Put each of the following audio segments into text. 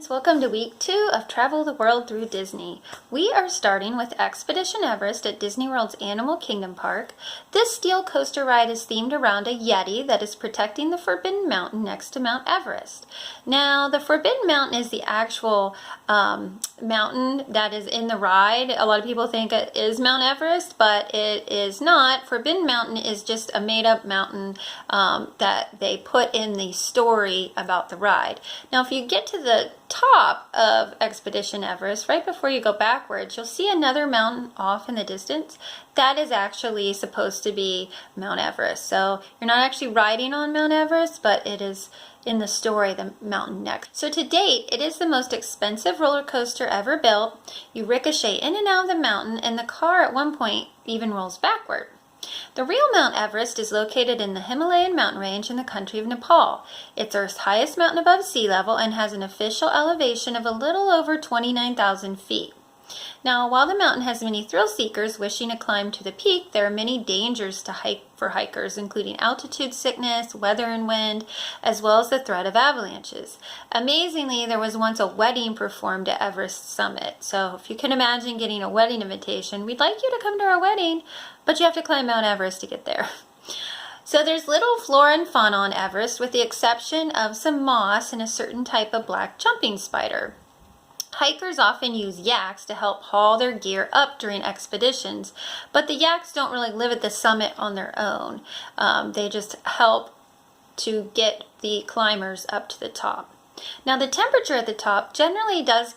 Welcome to week 2 of Travel the World through Disney. We are starting with Expedition Everest at Disney World's Animal Kingdom Park. This steel coaster ride is themed around a Yeti that is protecting the Forbidden Mountain next to Mount Everest. Now, the Forbidden Mountain is the actual mountain that is in the ride. A lot of people think it is Mount Everest, but it is not. Forbidden Mountain is just a made-up mountain that they put in the story about the ride. Now, if you get to the top of Expedition Everest, right before you go backwards, you'll see another mountain off in the distance. That is actually supposed to be Mount Everest. So you're not actually riding on Mount Everest, but it is in the story the mountain next. So to date, it is the most expensive roller coaster ever built. You ricochet in and out of the mountain, and the car at one point even rolls backward. The real Mount Everest is located in the Himalayan mountain range in the country of Nepal. It's Earth's highest mountain above sea level and has an official elevation of a little over 29,000 feet. Now, while the mountain has many thrill seekers wishing to climb to the peak, there are many dangers for hikers, including altitude sickness, weather and wind, as well as the threat of avalanches. Amazingly, there was once a wedding performed at Everest summit. So if you can imagine getting a wedding invitation, we'd like you to come to our wedding, but you have to climb Mount Everest to get there. So there's little flora and fauna on Everest, with the exception of some moss and a certain type of black jumping spider. Hikers often use yaks to help haul their gear up during expeditions, but the yaks don't really live at the summit on their own. They just help to get the climbers up to the top. Now, the temperature at the top generally does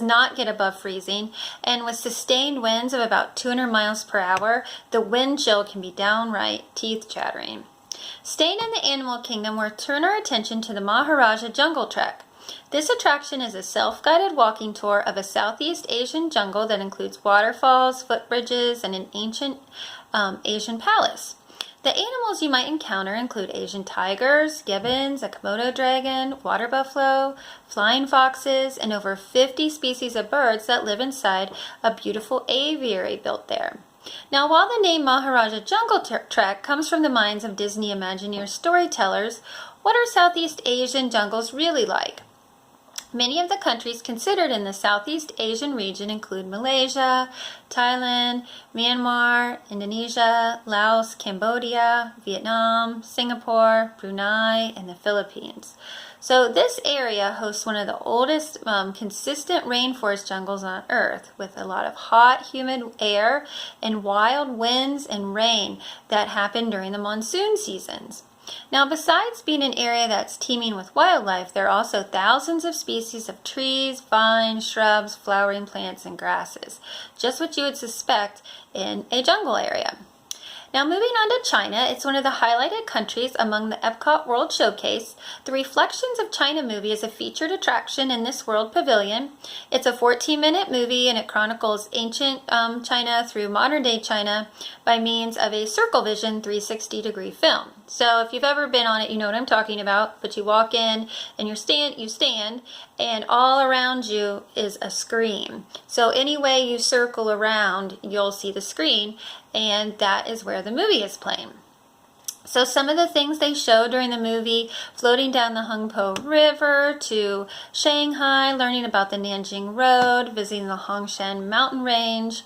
not get above freezing, and with sustained winds of about 200 miles per hour, the wind chill can be downright teeth-chattering. Staying in the Animal Kingdom, we'll turn our attention to the Maharaja Jungle Trek. This attraction is a self-guided walking tour of a Southeast Asian jungle that includes waterfalls, footbridges, and an ancient Asian palace. The animals you might encounter include Asian tigers, gibbons, a Komodo dragon, water buffalo, flying foxes, and over 50 species of birds that live inside a beautiful aviary built there. Now, while the name Maharaja Jungle Trek comes from the minds of Disney Imagineer storytellers, what are Southeast Asian jungles really like? Many of the countries considered in the Southeast Asian region include Malaysia, Thailand, Myanmar, Indonesia, Laos, Cambodia, Vietnam, Singapore, Brunei, and the Philippines. So this area hosts one of the oldest consistent rainforest jungles on Earth, with a lot of hot, humid air and wild winds and rain that happen during the monsoon seasons. Now, besides being an area that's teeming with wildlife, there are also thousands of species of trees, vines, shrubs, flowering plants, and grasses. Just what you would suspect in a jungle area. Now, moving on to China, it's one of the highlighted countries among the Epcot World Showcase. The Reflections of China movie is a featured attraction in this World Pavilion. It's a 14-minute movie, and it chronicles ancient China through modern-day China by means of a Circle Vision 360-degree film. So if you've ever been on it, you know what I'm talking about. But you walk in and you stand, and all around you is a screen. So any way you circle around, you'll see the screen, and that is where the movie is playing. So some of the things they show during the movie: floating down the Hungpo River to Shanghai, learning about the Nanjing Road, visiting the Hongshan Mountain Range,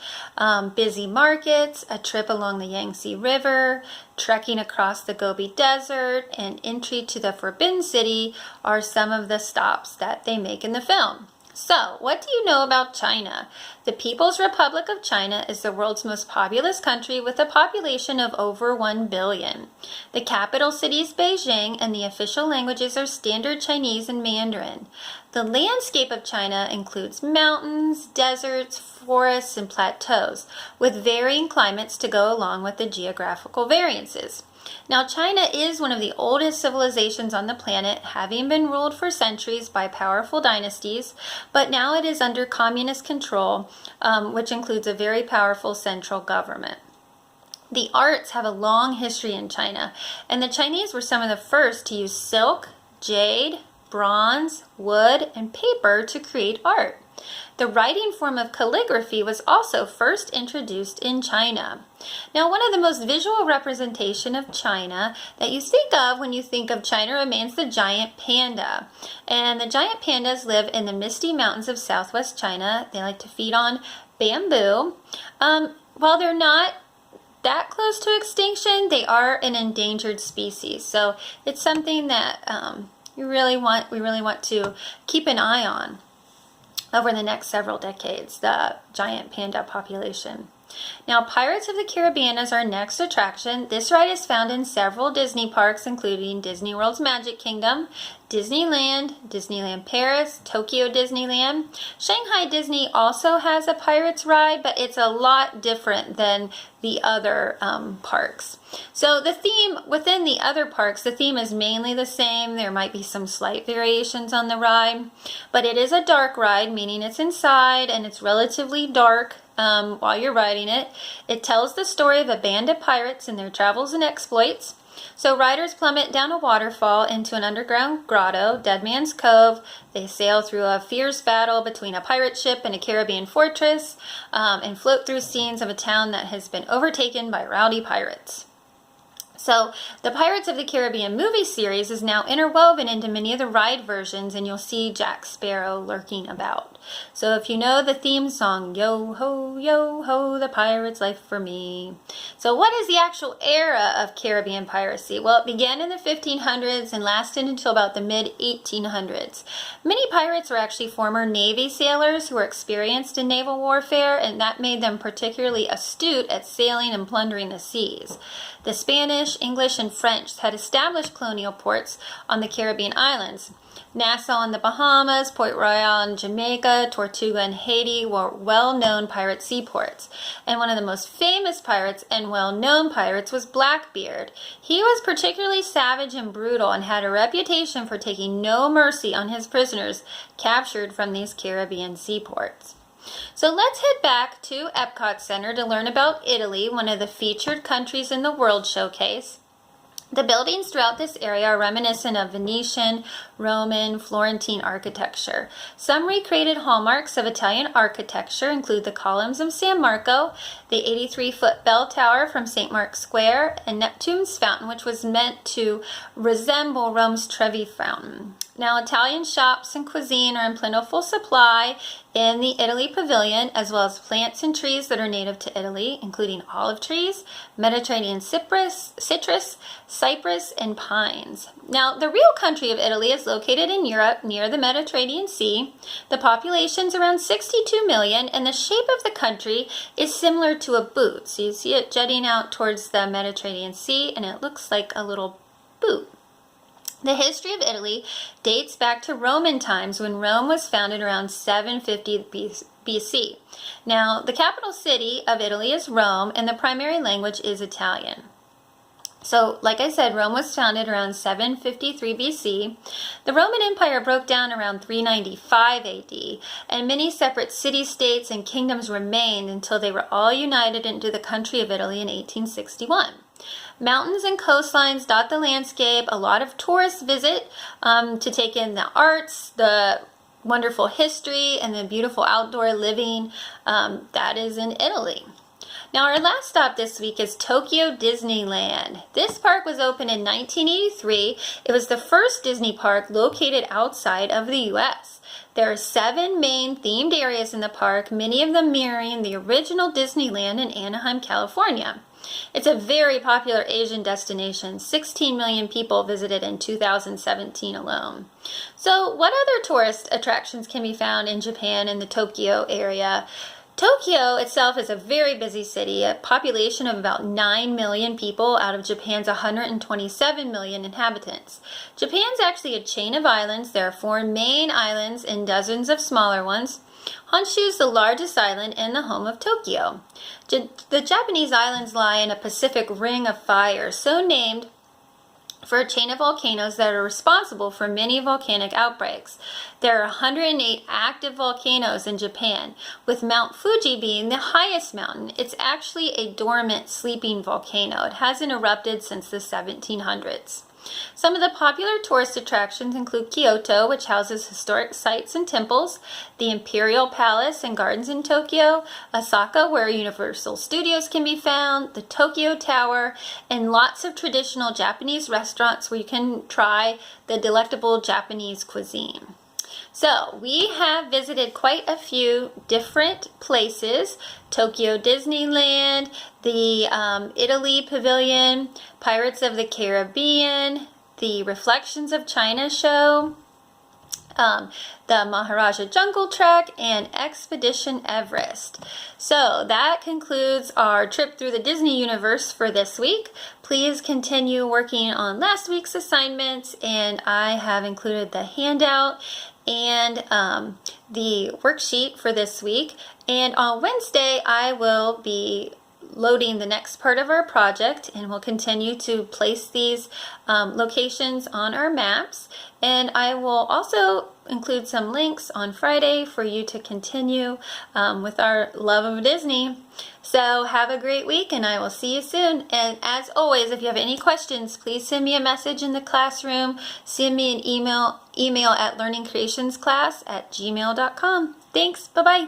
busy markets, a trip along the Yangtze River, trekking across the Gobi Desert, and entry to the Forbidden City are some of the stops that they make in the film. So, what do you know about China? The People's Republic of China is the world's most populous country, with a population of over 1 billion. The capital city is Beijing, and the official languages are Standard Chinese and Mandarin. The landscape of China includes mountains, deserts, forests, and plateaus, with varying climates to go along with the geographical variances. Now, China is one of the oldest civilizations on the planet, having been ruled for centuries by powerful dynasties, but now it is under communist control, which includes a very powerful central government. The arts have a long history in China, and the Chinese were some of the first to use silk, jade, bronze, wood, and paper to create art. The writing form of calligraphy was also first introduced in China. Now, one of the most visual representation of China that you think of when you think of China remains the giant panda. And the giant pandas live in the misty mountains of southwest China. They like to feed on bamboo. While they're not that close to extinction, they are an endangered species. So it's something that we really want to keep an eye on over the next several decades, the giant panda population. Now, Pirates of the Caribbean is our next attraction. This ride is found in several Disney parks, including Disney World's Magic Kingdom, Disneyland, Disneyland Paris, Tokyo Disneyland. Shanghai Disney also has a Pirates ride, but it's a lot different than the other parks. So the theme within the other parks, the theme is mainly the same. There might be some slight variations on the ride, but it is a dark ride, meaning it's inside and it's relatively dark while you're riding it. It tells the story of a band of pirates and their travels and exploits. So riders plummet down a waterfall into an underground grotto, Dead Man's Cove. They sail through a fierce battle between a pirate ship and a Caribbean fortress, and float through scenes of a town that has been overtaken by rowdy pirates. So the Pirates of the Caribbean movie series is now interwoven into many of the ride versions, and you'll see Jack Sparrow lurking about. So if you know the theme song, yo ho, the pirate's life for me. So what is the actual era of Caribbean piracy? Well, it began in the 1500s and lasted until about the mid-1800s. Many pirates were actually former Navy sailors who were experienced in naval warfare, and that made them particularly astute at sailing and plundering the seas. The Spanish, English, and French had established colonial ports on the Caribbean islands. Nassau in the Bahamas, Port Royal in Jamaica, Tortuga in Haiti were well-known pirate seaports. And one of the most famous pirates and well-known pirates was Blackbeard. He was particularly savage and brutal and had a reputation for taking no mercy on his prisoners captured from these Caribbean seaports. So let's head back to Epcot Center to learn about Italy, one of the featured countries in the World Showcase. The buildings throughout this area are reminiscent of Venetian, Roman, Florentine architecture. Some recreated hallmarks of Italian architecture include the columns of San Marco, the 83-foot bell tower from St. Mark's Square, and Neptune's fountain, which was meant to resemble Rome's Trevi fountain. Now, Italian shops and cuisine are in plentiful supply in the Italy Pavilion, as well as plants and trees that are native to Italy, including olive trees, Mediterranean citrus, cypress, and pines. Now, the real country of Italy is located in Europe near the Mediterranean Sea. The population is around 62 million, and the shape of the country is similar to a boot. So you see it jutting out towards the Mediterranean Sea, and it looks like a little boot. The history of Italy dates back to Roman times when Rome was founded around 750 BC. Now, the capital city of Italy is Rome, and the primary language is Italian. So, like I said, Rome was founded around 753 BC. The Roman Empire broke down around 395 AD, and many separate city-states and kingdoms remained until they were all united into the country of Italy in 1861. Mountains and coastlines dot the landscape. A lot of tourists visit to take in the arts, the wonderful history, and the beautiful outdoor living that is in Italy. Now, our last stop this week is Tokyo Disneyland. This park was opened in 1983. It was the first Disney park located outside of the U.S. There are 7 main themed areas in the park, many of them mirroring the original Disneyland in Anaheim, California. It's a very popular Asian destination. 16 million people visited in 2017 alone. So what other tourist attractions can be found in Japan in the Tokyo area? Tokyo itself is a very busy city, a population of about 9 million people out of Japan's 127 million inhabitants. Japan's actually a chain of islands. There are 4 main islands and dozens of smaller ones. Honshu is the largest island and the home of Tokyo. The Japanese islands lie in a Pacific Ring of Fire, so named for a chain of volcanoes that are responsible for many volcanic outbreaks. There are 108 active volcanoes in Japan, with Mount Fuji being the highest mountain. It's actually a dormant sleeping volcano. It hasn't erupted since the 1700s. Some of the popular tourist attractions include Kyoto, which houses historic sites and temples, the Imperial Palace and Gardens in Tokyo, Osaka, where Universal Studios can be found, the Tokyo Tower, and lots of traditional Japanese restaurants where you can try the delectable Japanese cuisine. So we have visited quite a few different places: Tokyo Disneyland, the Italy Pavilion, Pirates of the Caribbean, the Reflections of China show, the Maharaja Jungle Trek, and Expedition Everest. So that concludes our trip through the Disney universe for this week. Please continue working on last week's assignments, and I have included the handout and the worksheet for this week. And on Wednesday, I will be loading the next part of our project, and we'll continue to place these locations on our maps. And I will also include some links on Friday for you to continue with our love of Disney. So have a great week, and I will see you soon. And as always, if you have any questions, please send me a message in the classroom. Send me an email at learningcreationsclass@gmail.com. Thanks. Bye-bye.